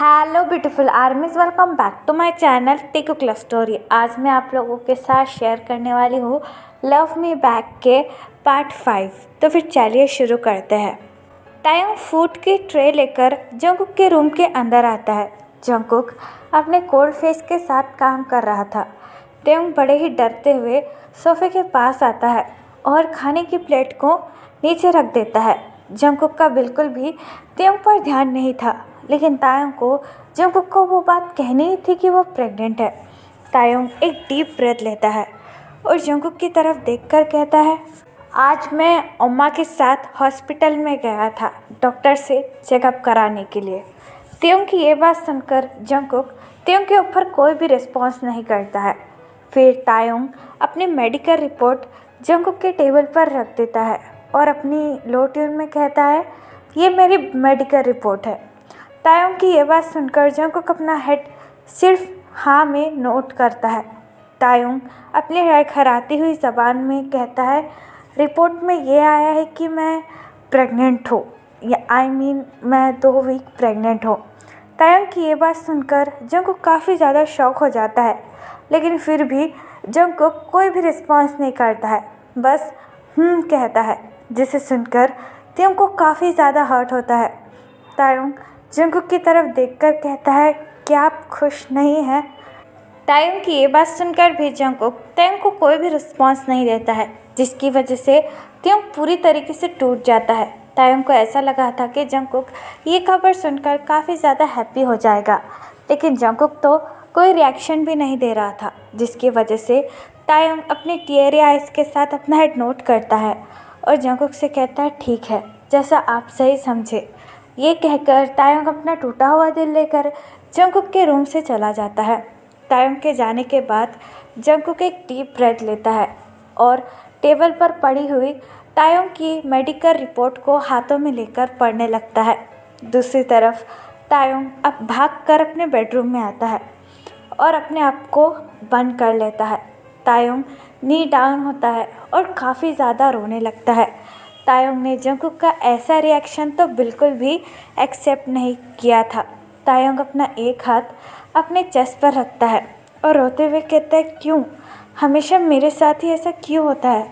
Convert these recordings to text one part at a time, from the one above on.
Hello beautiful armies, welcome back to my channel टिकुक love story. आज मैं आप लोगों के साथ शेयर करने वाली हूँ लव मी बैक के पार्ट 5। तो फिर चलिए शुरू करते हैं। टायोंग फूड की ट्रे लेकर जंगकुक के रूम के अंदर आता है। जंगकुक अपने कोल्ड फेस के साथ काम कर रहा था। टायोंग बड़े ही डरते हुए सोफे के पास आता है और खाने की प्लेट को नीचे रख देता है। जंगकुक का बिल्कुल भी टायोंग पर ध्यान नहीं था, लेकिन तायोंग को जंगकुक को वो बात कहनी ही थी कि वो प्रेग्नेंट है। तायोंग एक डीप ब्रेथ लेता है और जंगकुक की तरफ देखकर कहता है, आज मैं अम्मा के साथ हॉस्पिटल में गया था डॉक्टर से चेकअप कराने के लिए। तायोंग की ये बात सुनकर जंगकुक तायोंग के ऊपर कोई भी रिस्पॉन्स नहीं करता है। फिर तायोंग अपनी मेडिकल रिपोर्ट जंगकुक के टेबल पर रख देता है और अपनी लो ट्यून में कहता है, ये मेरी मेडिकल रिपोर्ट है। तायोंग की ये बात सुनकर जंगकुक अपना हेड सिर्फ हाँ में नोट करता है। तायोंग अपनी खराती हुई ज़बान में कहता है, रिपोर्ट में ये आया है कि मैं प्रेग्नेंट हूँ, या मैं 2 वीक प्रेग्नेंट हूँ। तायोंग की ये बात सुनकर जंगकुक काफ़ी ज़्यादा शॉक हो जाता है, लेकिन फिर भी जंगकुक कोई भी रिस्पॉन्स नहीं करता है, बस कहता है, जिसे सुनकर तायोंग को काफ़ी ज़्यादा हर्ट होता है। तायोंग जंगकुक की तरफ देखकर कहता है, क्या आप खुश नहीं हैं? तायोंग की ये बात सुनकर भी जंगकुक तायोंग को कोई भी रिस्पॉन्स नहीं देता है, जिसकी वजह से तायोंग पूरी तरीके से टूट जाता है। तायोंग को ऐसा लगा था कि जंगकुक ये खबर सुनकर काफ़ी ज़्यादा हैप्पी हो जाएगा, लेकिन जंगकुक तो कोई रिएक्शन भी नहीं दे रहा था, जिसकी वजह से तायोंग अपनी टीयरी आइज के साथ अपना हेड नोट करता है और जंगकुक से कहता है, ठीक है, जैसा आप सही समझे। ये कहकर तायोंग अपना टूटा हुआ दिल लेकर जंगकुक के रूम से चला जाता है। तायोंग के जाने के बाद जंगकुक एक डीप ब्रेथ लेता है और टेबल पर पड़ी हुई तायोंग की मेडिकल रिपोर्ट को हाथों में लेकर पढ़ने लगता है। दूसरी तरफ तायोंग अब भागकर अपने बेडरूम में आता है और अपने आप को बंद कर लेता है। तायोंग नी डाउन होता है और काफ़ी ज़्यादा रोने लगता है। तायोंग ने जंगकुक का ऐसा रिएक्शन तो बिल्कुल भी एक्सेप्ट नहीं किया था। तायोंग अपना एक हाथ अपने चेस्ट पर रखता है और रोते हुए कहता है, क्यों हमेशा मेरे साथ ही ऐसा क्यों होता है?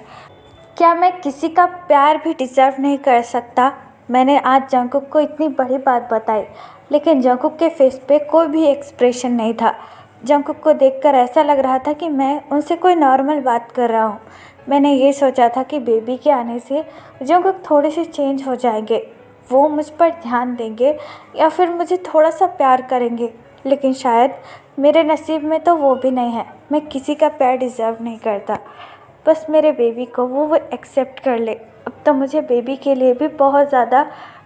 क्या मैं किसी का प्यार भी डिज़र्व नहीं कर सकता? मैंने आज जंगकुक को इतनी बड़ी बात बताई, लेकिन जंगकुक के फेस पे कोई भी एक्सप्रेशन नहीं था। जंगकुक को देखकर ऐसा लग रहा था कि मैं उनसे कोई नॉर्मल बात कर रहा हूँ। मैंने ये सोचा था कि बेबी के आने से जंगकुक थोड़े से चेंज हो जाएंगे, वो मुझ पर ध्यान देंगे या फिर मुझे थोड़ा सा प्यार करेंगे, लेकिन शायद मेरे नसीब में तो वो भी नहीं है। मैं किसी का प्यार डिज़र्व नहीं करता, बस मेरे बेबी को वो एक्सेप्ट कर ले। अब तो मुझे बेबी के लिए भी बहुत ज़्यादा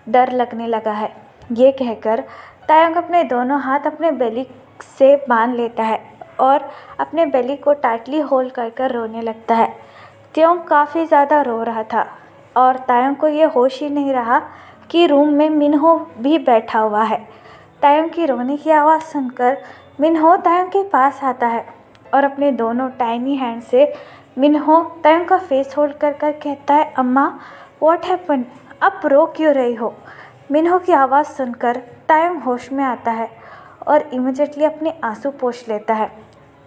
डर लगने लगा है। ये कहकर तायोंग अपने दोनों हाथ अपने बेली से बांध लेता है और अपने बेली को टाइटली होल्ड कर कर रोने लगता है। तायोंग काफ़ी ज़्यादा रो रहा था और तायोंग को ये होश ही नहीं रहा कि रूम में मिनहो भी बैठा हुआ है। तायोंग की रोने की आवाज़ सुनकर मिनहो तायोंग के पास आता है और अपने दोनों टाइनी हैंड से मिनहो तायोंग का फेस होल्ड कर कर कहता है, अम्मा व्हाट हैपन? आप रो क्यों रही हो? मिनहो की आवाज़ सुनकर तायोंग होश में आता है और इमीडिएटली अपने आंसू पोंछ लेता है।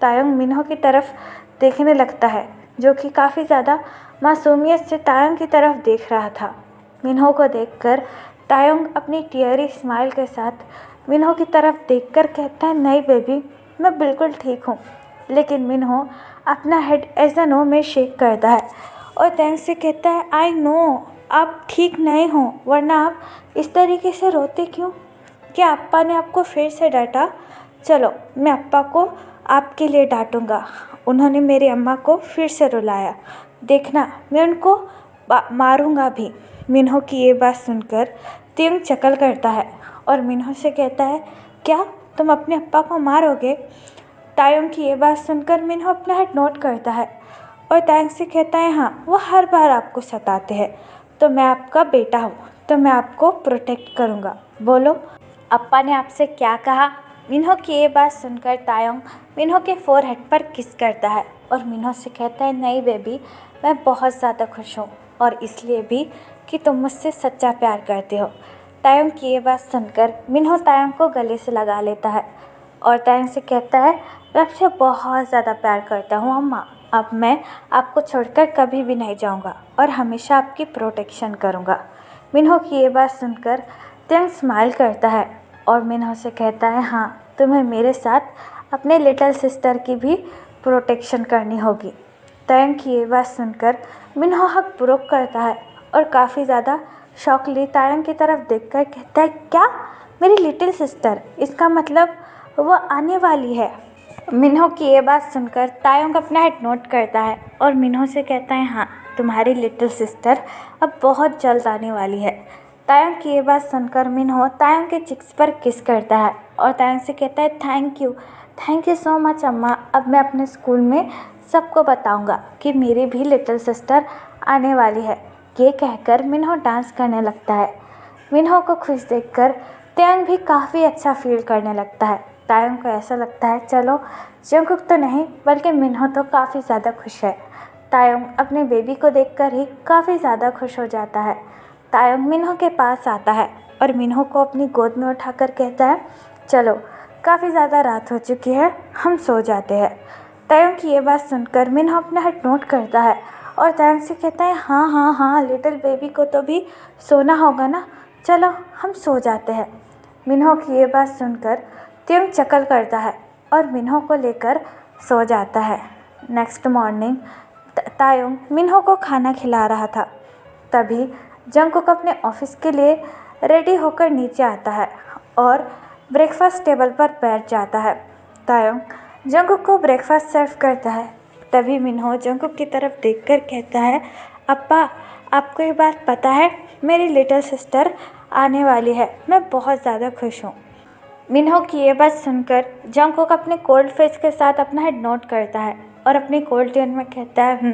तायोंग मिनहो की तरफ देखने लगता है, जो कि काफ़ी ज़्यादा मासूमियत से तायोंग की तरफ देख रहा था। मिनहो को देखकर तायोंग अपनी टीयरी स्माइल के साथ मिनहो की तरफ देखकर कहता है, नहीं बेबी, मैं बिल्कुल ठीक हूँ। लेकिन मिनहो अपना हेड ऐसा नो में शेक करता है और तायोंग से कहता है, आई नो आप ठीक नहीं हो, वरना आप इस तरीके से रोते क्यों? क्या अप्पा ने आपको फिर से डांटा? चलो मैं अप्पा को आपके लिए डांटूंगा, उन्होंने मेरी अम्मा को फिर से रुलाया, देखना मैं उनको मारूंगा भी। मिनहो की ये बात सुनकर तायोंग चकल करता है और मिनहो से कहता है, क्या तुम अपने अप्पा को मारोगे? तायोंग की ये बात सुनकर मिनहो अपना हेड नोट करता है और तायोंग से कहता है, हाँ वो हर बार आपको सताते हैं, तो मैं आपका बेटा हूँ, तो मैं आपको प्रोटेक्ट करूँगा। बोलो अप्पा ने आपसे क्या कहा? मिनहो की ये बात सुनकर तायोंग मिनहो के फोरहेड पर किस करता है और मिनहो से कहता है, नहीं बेबी, मैं बहुत ज़्यादा खुश हूँ, और इसलिए भी कि तुम मुझसे सच्चा प्यार करते हो। तायुंग की ये बात सुनकर मिन्हो तायुंग को गले से लगा लेता है और तायुंग से कहता है, मैं आपसे बहुत ज़्यादा प्यार करता हूँ अम्मा। अब मैं आपको छोड़कर कभी भी नहीं जाऊँगा और हमेशा आपकी प्रोटेक्शन करूँगा। मिन्हो की ये बात सुनकर तायुंग स्माइल करता है और मिन्हो से कहता है, हाँ, तुम्हें मेरे साथ अपने लिटिल सिस्टर की भी प्रोटेक्शन करनी होगी। तायुंग की ये बात सुनकर मिन्हो हक प्रोक करता है और काफ़ी ज़्यादा शॉकली तायुंग की तरफ देखकर कहता है, क्या मेरी लिटिल सिस्टर? इसका मतलब वो आने वाली है। मिन्हो की ये बात सुनकर तायुंग अपना हेड नोट करता है और मिन्हो से कहता है, हाँ, तुम्हारी लिटिल सिस्टर अब बहुत जल्द आने वाली है। तायुंग की ये बात सुनकर मिन्हो तायुंग के चिक्स पर किस करता है और तायुंग से कहता है, थैंक यू सो मच अम्मा। अब मैं अपने स्कूल में सबको बताऊंगा कि मेरी भी लिटिल सिस्टर आने वाली है। ये कहकर मिन्हो डांस करने लगता है। मिन्हो को खुश देखकर तायुंग भी काफ़ी अच्छा फील करने लगता है। तायुंग को ऐसा लगता है, चलो जंगकुक तो नहीं बल्कि मिन्हो तो काफ़ी ज़्यादा खुश है। तायुंग अपने बेबी को देखकर ही काफ़ी ज़्यादा खुश हो जाता है। तायुंग मिन्हो के पास आता है और मिन्हो को अपनी गोद में उठाकर कहता है, चलो काफ़ी ज़्यादा रात हो चुकी है, हम सो जाते हैं। तायुंग की ये बात सुनकर मिन्हो अपना हेड नोट करता है और तायुंग से कहता है, हाँ, लिटिल बेबी को तो भी सोना होगा ना, चलो हम सो जाते हैं। मिन्हो की ये बात सुनकर तायुंग चकल करता है और मिन्हो को लेकर सो जाता है। नेक्स्ट मॉर्निंग तायुंग मिन्हो को खाना खिला रहा था। तभी जंगकुक अपने ऑफिस के लिए रेडी होकर नीचे आता है और ब्रेकफास्ट टेबल पर बैठ जाता है। तायुंग जंगकुक को ब्रेकफास्ट सर्व करता है। तभी मिन्हो जंगकुक की तरफ देखकर कहता है, अप्पा, आपको ये बात पता है, मेरी लिटिल सिस्टर आने वाली है। मैं बहुत ज़्यादा खुश हूँ। मिन्हो की ये बात सुनकर जंगकुक अपने कोल्ड फेस के साथ अपना हेड नोट करता है और अपनी कोल्ड टोन में कहता है,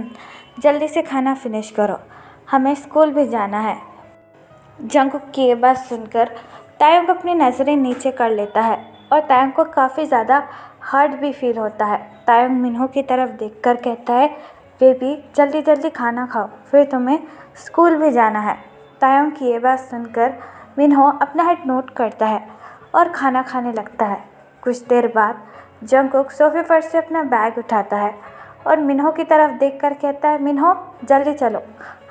जल्दी से खाना फिनिश करो, हमें स्कूल भी जाना है। जंगकुक की ये बात सुनकर तायुंग अपनी नज़रें नीचे कर लेता है और तायुंग को काफ़ी ज़्यादा हर्ट भी फील होता है। तायुंग मिन्हो की तरफ देखकर कहता है, बेबी जल्दी जल्दी खाना खाओ, फिर तुम्हें स्कूल भी जाना है। तायुंग की ये बात सुनकर मिन्हो अपना हेड नोट करता है और खाना खाने लगता है। कुछ देर बाद जंगकुक सोफे पर से अपना बैग उठाता है और मिन्हो की तरफ देखकर कहता है, मिन्हो जल्दी चलो,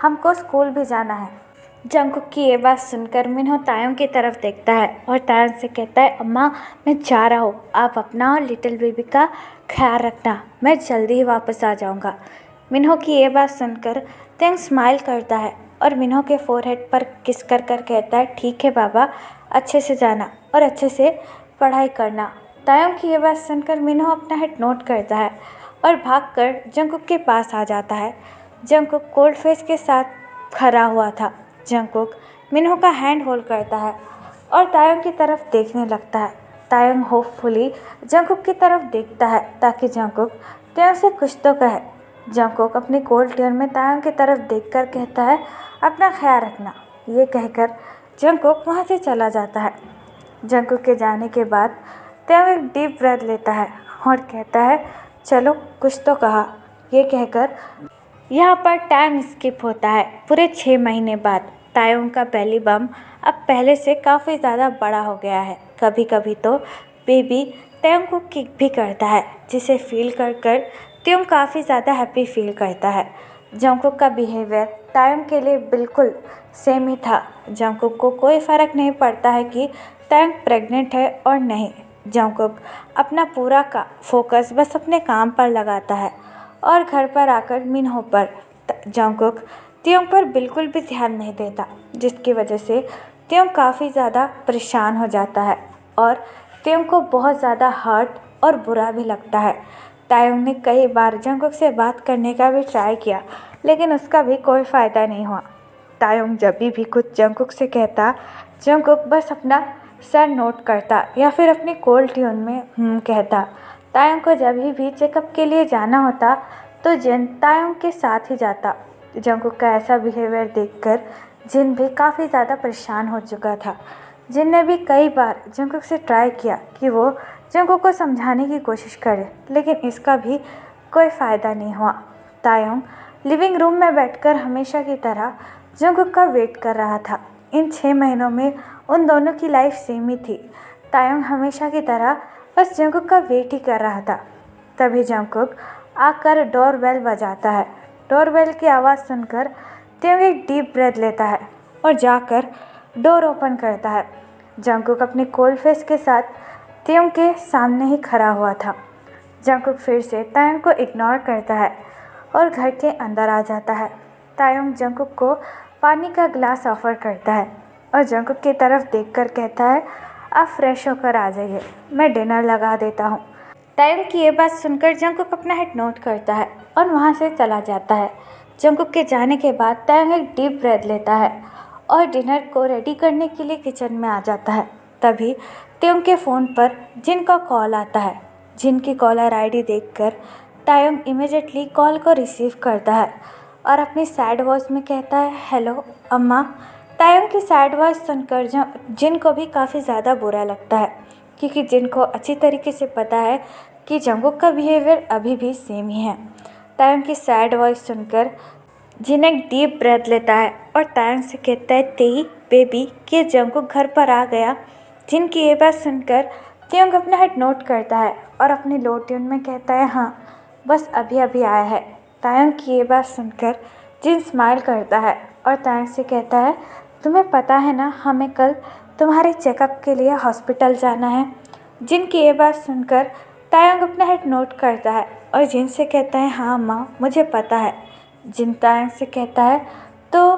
हमको स्कूल भी जाना है। जंगकुक की ये बात सुनकर मिन्हो तायुंग की तरफ देखता है और तायुंग से कहता है, अम्मा मैं जा रहा हूँ, आप अपना और लिटिल बेबी का ख्याल रखना, मैं जल्दी ही वापस आ जाऊँगा। मिन्हो की ये बात सुनकर तायुंग स्माइल करता है और मिन्हो के फोरहेड पर किस कर कहता है, ठीक है बाबा, अच्छे से जाना और अच्छे से पढ़ाई करना। तायुंग की ये बात सुनकर मिन्हो अपना हेड नोट करता है और भागकर जंगकुक के पास आ जाता है। जंगकुक कोल्ड फेस के साथ खड़ा हुआ था। जंगकुक मिन्हो का हैंड होल्ड करता है और तायुंग की तरफ देखने लगता है। तायुंग होपफुली जंगकुक की तरफ देखता है ताकि जंगकुक तायुंग से कुछ तो कहे। जंगकुक अपनी कोल्ड टोन में तायुंग की तरफ देखकर कहता है, अपना ख्याल रखना। ये कहकर जंगकुक वहाँ से चला जाता है। जंगकुक के जाने के बाद तायुंग एक डीप ब्रेथ लेता है और कहता है, चलो कुछ तो कहा। ये कहकर यहाँ पर टाइम स्किप होता है पूरे 6 महीने बाद। तायुंग का बेली बम अब पहले से काफ़ी ज़्यादा बड़ा हो गया है। कभी कभी तो बेबी तायुंग को किक भी करता है, जिसे फील कर तायुंग काफ़ी ज़्यादा हैप्पी फील करता है। जंगकुक का बिहेवियर तायुंग के लिए बिल्कुल सेम ही था। जंगकुक को कोई फ़र्क नहीं पड़ता है कि तायुंग प्रेग्नेंट है और नहीं। जंगकुक अपना पूरा का फोकस बस अपने काम पर लगाता है और घर पर आकर मिन्हो पर। जंगकुक तायुंग पर बिल्कुल भी ध्यान नहीं देता, जिसकी वजह से तायुंग काफ़ी ज़्यादा परेशान हो जाता है और तायुंग को बहुत ज़्यादा हर्ट और बुरा भी लगता है। तायुंग ने कई बार जंगकुक से बात करने का भी ट्राई किया, लेकिन उसका भी कोई फ़ायदा नहीं हुआ। तायुंग जब भी कुछ जंगकुक से कहता, जंगकुक बस अपना सर नोट करता या फिर अपनी कोल्ड ट्यून में कहता। तायुंग को जब भी चेकअप के लिए जाना होता तो जिन तायुंग के साथ ही जाता। जंगकुक का ऐसा बिहेवियर देखकर जिन भी काफ़ी ज़्यादा परेशान हो चुका था। जिन ने भी कई बार जंगकुक से ट्राई किया कि वो जंगकुक को समझाने की कोशिश करे, लेकिन इसका भी कोई फ़ायदा नहीं हुआ। तायुंग लिविंग रूम में बैठकर हमेशा की तरह जंगकुक का वेट कर रहा था। इन 6 महीनों में उन दोनों की लाइफ सेम ही थी। तायंग हमेशा की तरह बस जंगकुक का वेट ही कर रहा था। तभी जंगकुक आकर डोरबेल बजाता है। डोरबेल की आवाज़ सुनकर तायंग एक डीप ब्रेथ लेता है और जाकर डोर ओपन करता है। जंगकुक अपने कोल्ड फेस के साथ तायंग के सामने ही खड़ा हुआ था। जंगकुक फिर से तायंग को इग्नोर करता है और घर के अंदर आ जाता है। तायंग जंगकुक को पानी का ग्लास ऑफर करता है और जंगकुक की तरफ देखकर कहता है, आप फ्रेश होकर आ जाइए, मैं डिनर लगा देता हूँ। तायंग की ये बात सुनकर जंगकुक अपना हेड नोट करता है और वहाँ से चला जाता है। जंगकुक के जाने के बाद तायंग एक डीप ब्रेथ लेता है और डिनर को रेडी करने के लिए किचन में आ जाता है। तभी तायंग के फ़ोन पर जिन का कॉल आता है। जिन की कॉलर आईडी देखकर तायंग इमीडिएटली कॉल को रिसीव करता है और अपनी सैड वॉइस में कहता है, हेलो अम्मा। तायंग की सैड वॉइस सुनकर जिन को भी काफ़ी ज़्यादा बुरा लगता है, क्योंकि जिन को अच्छी तरीके से पता है कि जंगकुक का बिहेवियर अभी भी सेम ही है। तायंग की सैड वॉइस सुनकर जिन एक डीप ब्रेथ लेता है और तायंग से कहता है, तेई बेबी कि जंगकुक घर पर आ गया। जिन की ये बात सुनकर तायंग अपना हेड नोट करता है और अपनी लो ट्यून में कहता है, हाँ बस अभी अभी आया है। तायंग की ये बात सुनकर जिन स्माइल करता है और तायंग से कहता है, तुम्हें पता है ना हमें कल तुम्हारे चेकअप के लिए हॉस्पिटल जाना है। जिन की ये बात सुनकर तायंग अपना हेड नोट करता है और जिन से कहता है, हाँ माँ मुझे पता है। जिन तायंग से कहता है, तो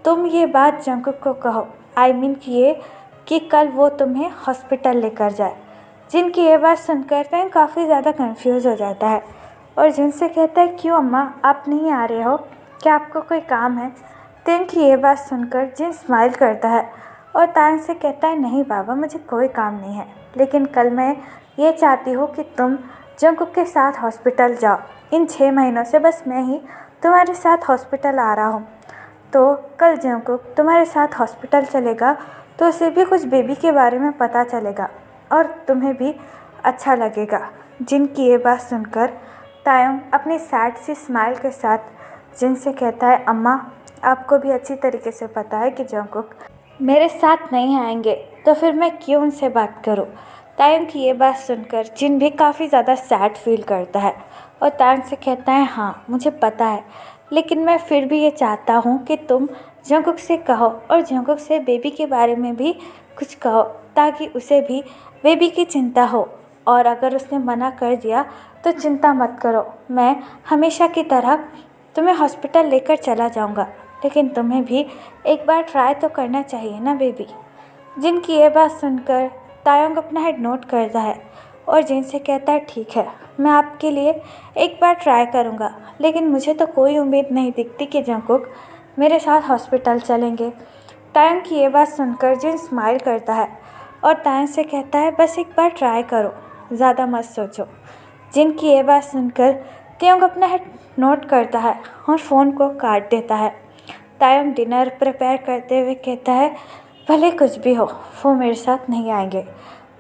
तुम ये बात जंगकुक को कहो, आई मीन कि कल वो तुम्हें हॉस्पिटल लेकर जाए। जिन की ये बात सुनकर तायंग काफ़ी ज़्यादा कंफ्यूज हो जाता है और जिन से कहता है, क्यों अम्मा आप नहीं आ रहे हो, क्या आपको कोई काम है। तायंग की ये बात सुनकर जिन स्माइल करता है और तायंग से कहता है, नहीं बाबा मुझे कोई काम नहीं है, लेकिन कल मैं ये चाहती हूँ कि तुम जंगकुक के साथ हॉस्पिटल जाओ। इन 6 महीनों से बस मैं ही तुम्हारे साथ हॉस्पिटल आ रहा हूँ, तो कल जंगकुक तुम्हारे साथ हॉस्पिटल चलेगा तो उसे भी कुछ बेबी के बारे में पता चलेगा और तुम्हें भी अच्छा लगेगा। जिनकी ये बात सुनकर तायंग अपनी सैड सी स्माइल के साथ जिन से कहता है, अम्मा आपको भी अच्छी तरीके से पता है कि जंगकुक मेरे साथ नहीं आएंगे, तो फिर मैं क्यों उनसे बात करूं। तायंग की ये बात सुनकर जिन भी काफ़ी ज़्यादा सैड फील करता है और तायंग से कहता है, हाँ मुझे पता है, लेकिन मैं फिर भी ये चाहता हूँ कि तुम जंगकुक से कहो और जंगकुक से बेबी के बारे में भी कुछ कहो, ताकि उसे भी बेबी की चिंता हो। और अगर उसने मना कर दिया तो चिंता मत करो, मैं हमेशा की तरह तुम्हें हॉस्पिटल लेकर चला जाऊँगा, लेकिन तुम्हें भी एक बार ट्राई तो करना चाहिए ना बेबी। जिनकी ये बात सुनकर तायंग अपना हेड नोट करता है और जिन से कहता है, ठीक है मैं आपके लिए एक बार ट्राई करूँगा, लेकिन मुझे तो कोई उम्मीद नहीं दिखती कि जंगकुक मेरे साथ हॉस्पिटल चलेंगे। तायंग की ये बात सुनकर जिन स्माइल करता है और तायंग से कहता है, बस एक बार ट्राई करो, ज़्यादा मत सोचो। जिन की ये बात सुनकर तायंग अपना हेड नोट करता है और फ़ोन को काट देता है। तायंग डिनर प्रिपेयर करते हुए कहता है, भले कुछ भी हो वो मेरे साथ नहीं आएंगे,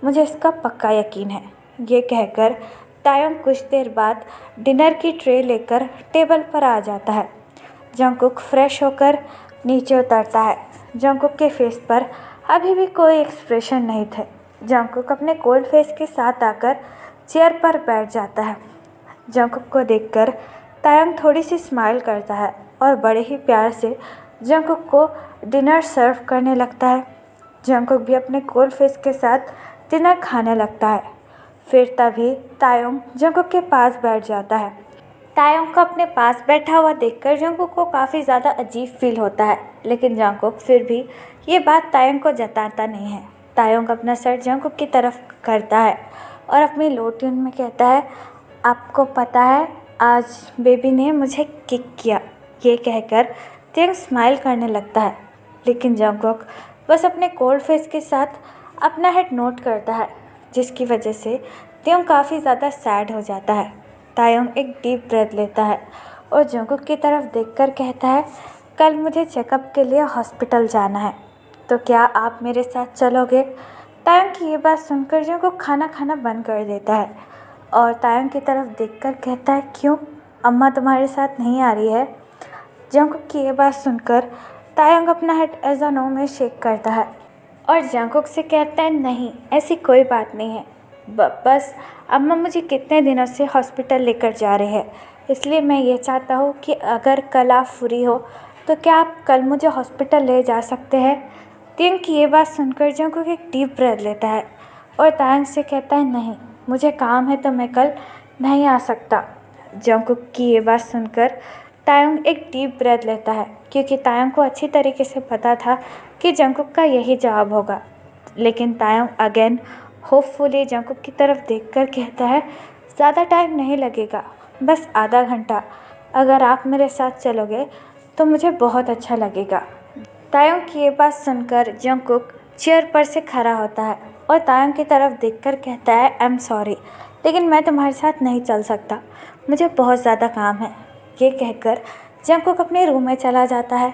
मुझे इसका पक्का यकीन है। ये कहकर तायंग कुछ देर बाद डिनर की ट्रे लेकर टेबल पर आ जाता है। जंगकुक फ्रेश होकर नीचे उतरता है। जंगकुक के फेस पर अभी भी कोई एक्सप्रेशन नहीं थे। जंगकुक अपने कोल्ड फेस के साथ आकर चेयर पर बैठ जाता है। जंगकुक को देखकर तायंग थोड़ी सी स्माइल करता है और बड़े ही प्यार से जंगकुक को डिनर सर्व करने लगता है। जंगकुक भी अपने कोल्ड फेस के साथ डिनर खाने लगता है। फिर तभी तायंग जंगकुक के पास बैठ जाता है। तायंग को अपने पास बैठा हुआ देखकर जंगकुक को काफ़ी ज़्यादा अजीब फील होता है, लेकिन जंगकुक फिर भी ये बात तायंग को जताता नहीं है। तायंग अपना सर जंगकुक की तरफ करता है और अपनी लो ट्यून में कहता है, आपको पता है आज बेबी ने मुझे किक किया। ये कहकर तायंग स्माइल करने लगता है, लेकिन जंगकुक बस अपने कोल्ड फेस के साथ अपना हेड नोट करता है, जिसकी वजह से तायंग काफ़ी ज़्यादा सैड हो जाता है। तायंग एक डीप ब्रेथ लेता है और जंगकुक की तरफ देखकर कहता है, कल मुझे चेकअप के लिए हॉस्पिटल जाना है, तो क्या आप मेरे साथ चलोगे। तायंग की ये बात सुनकर जंगकुक खाना खाना बंद कर देता है और तायंग की तरफ देखकर कहता है, क्यों अम्मा तुम्हारे साथ नहीं आ रही है। जंगकुक की ये बात सुनकर तायंग अपना हेड एज अ नो में शेक करता है और जंगकुक से कहता है नहीं, ऐसी कोई बात नहीं है। बस अम्मा मुझे कितने दिनों से हॉस्पिटल लेकर जा रहे हैं, इसलिए मैं ये चाहता हूँ कि अगर कल आप फ्री हो तो क्या आप कल मुझे हॉस्पिटल ले जा सकते हैं। तायंग की ये बात सुनकर जंगकुक एक डीप ब्रेथ लेता है और तायंग से कहता है नहीं, मुझे काम है तो मैं कल नहीं आ सकता। जंगकुक की ये बात सुनकर तायंग एक डीप ब्रेथ लेता है क्योंकि तायंग को अच्छी तरीके से पता था कि जंगकुक का यही जवाब होगा। लेकिन तायंग अगेन होपफुली जंगकुक की तरफ देखकर कहता है ज़्यादा टाइम नहीं लगेगा, बस आधा घंटा। अगर आप मेरे साथ चलोगे तो मुझे बहुत अच्छा लगेगा। तायंग की ये बात सुनकर जंगकुक चेयर पर से खड़ा होता है और तायंग की तरफ देखकर कहता है आई एम सॉरी, लेकिन मैं तुम्हारे साथ नहीं चल सकता, मुझे बहुत ज़्यादा काम है। ये कहकर जंगकुक अपने रूम में चला जाता है।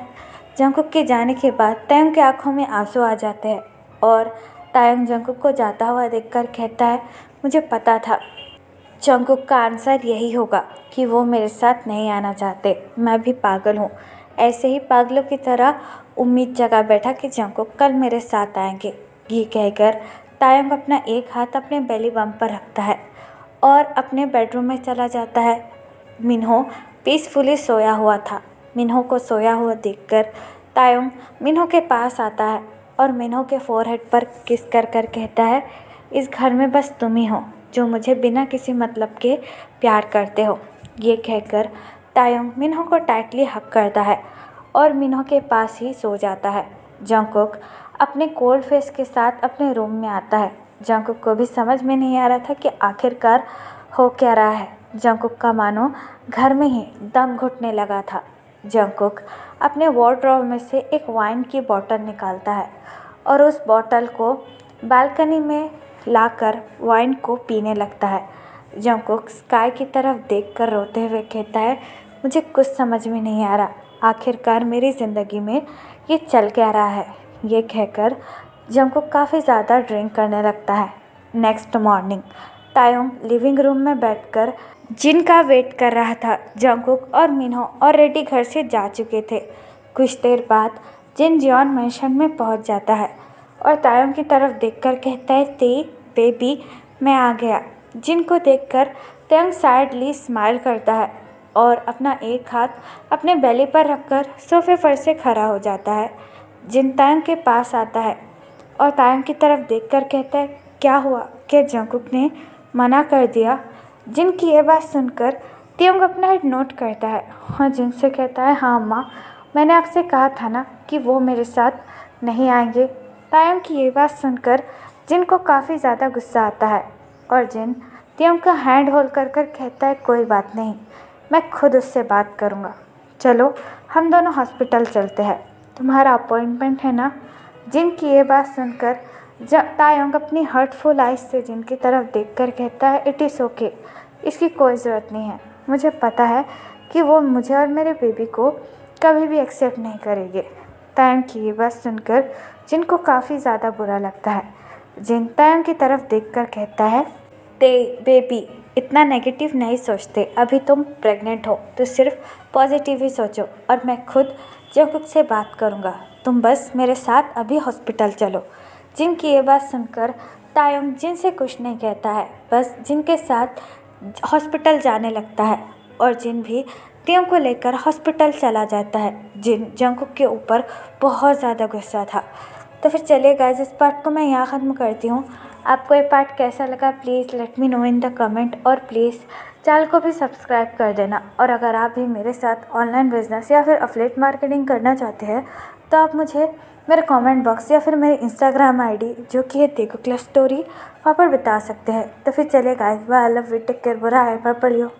जंगकुक के जाने के बाद तायंग की आंखों में आंसू आ जाते हैं और तायंग जंगकुक को जाता हुआ देखकर कहता है मुझे पता था जंगकुक का आंसर यही होगा कि वो मेरे साथ नहीं आना चाहते, मैं भी पागल हूँ। ऐसे ही पागलों की तरह उम्मीद जगा बैठा कि जंगकुक कल मेरे साथ आएंगे। ये कहकर तायंग अपना एक हाथ अपने बेली बम्प पर रखता है और अपने बेडरूम में चला जाता है। मिन्हो पीसफुली सोया हुआ था। मिन्हो को सोया हुआ देखकर तायंग मिन्हो के पास आता है और मिन्हो के फोरहेड पर किस कर कर कहता है इस घर में बस तुम ही हो जो मुझे बिना किसी मतलब के प्यार करते हो। ये कहकर तायंग मिन्हो को टाइटली हग करता है और मिन्हो के पास ही सो जाता है। जंगकुक अपने कोल्ड फेस के साथ अपने रूम में आता है। जंगकुक को भी समझ में नहीं आ रहा था कि आखिरकार हो क्या रहा है। जंगकुक का मानो घर में ही दम घुटने लगा था। जंगकुक अपने वार्डरोब में से एक वाइन की बोतल निकालता है और उस बोतल को बालकनी में लाकर वाइन को पीने लगता है। जंगकुक स्काई की तरफ देखकर रोते हुए कहता है मुझे कुछ समझ में नहीं आ रहा, आखिरकार मेरी ज़िंदगी में ये चल क्या रहा है। ये कहकर जंगकुक काफ़ी ज़्यादा ड्रिंक करने लगता है। Next morning Tayang living room में बैठकर जिन का वेट कर रहा था। जंगकुक और मिन्हो ऑलरेडी घर से जा चुके थे। कुछ देर बाद जिन जियोन मैंशन में पहुंच जाता है और तायंग की तरफ देखकर कहता है ते बेबी मैं आ गया। जिन को देखकर तायंग सैडली स्माइल करता है और अपना एक हाथ अपने बेली पर रखकर सोफे पर से खड़ा हो जाता है। जिन तायंग के पास आता है और तायंग की तरफ देखकर कहता है क्या हुआ, क्या जंगकुक ने मना कर दिया। जिनकी ये बात सुनकर तायंग अपना हेड नोट करता है और जिनसे कहता है हाँ अम्मा, मैंने आपसे कहा था ना कि वो मेरे साथ नहीं आएंगे। तायंग की ये बात सुनकर जिन को काफ़ी ज़्यादा गुस्सा आता है और जिन तायंग का हैंड होल्ड कर कर कहता है कोई बात नहीं, मैं खुद उससे बात करूँगा, चलो हम दोनों हॉस्पिटल चलते हैं, तुम्हारा अपॉइंटमेंट है ना। जिनकी ये बात सुनकर तायंग अपनी हर्टफुल आइज से जिनकी तरफ देखकर कहता है इट इज़ ओके, इसकी कोई ज़रूरत नहीं है, मुझे पता है कि वो मुझे और मेरे बेबी को कभी भी एक्सेप्ट नहीं करेंगे। तायंग की ये बात सुनकर जिनको काफ़ी ज़्यादा बुरा लगता है। जिन तायंग की तरफ देखकर कहता है ते बेबी इतना नेगेटिव नहीं सोचते, अभी तुम प्रेग्नेंट हो तो सिर्फ पॉजिटिव ही सोचो और मैं खुद जंगकुक से बात करूँगा, तुम बस मेरे साथ अभी हॉस्पिटल चलो। जिनकी ये बात सुनकर तायंग जिन से कुछ नहीं कहता है, बस जिनके साथ हॉस्पिटल जाने लगता है और जिन भी तायंग को लेकर हॉस्पिटल चला जाता है। जिन जंगकुक के ऊपर बहुत ज़्यादा गुस्सा था। तो फिर चलिए गाइस, इस पार्ट को मैं यहाँ ख़त्म करती हूँ। आपको ये पार्ट कैसा लगा please let me know in the comment और प्लीज़ चैनल को भी सब्सक्राइब कर देना। और अगर आप भी मेरे साथ ऑनलाइन बिजनेस या फिर अफिलिएट मार्केटिंग करना चाहते हैं तो आप मुझे मेरे कमेंट बॉक्स या फिर मेरे इंस्टाग्राम आईडी जो कि है देखो क्लफ स्टोरी वहाँ पर बता सकते हैं। तो फिर चलिए guys, bye, I love you, take care, बुरा है पर पढ़ियो।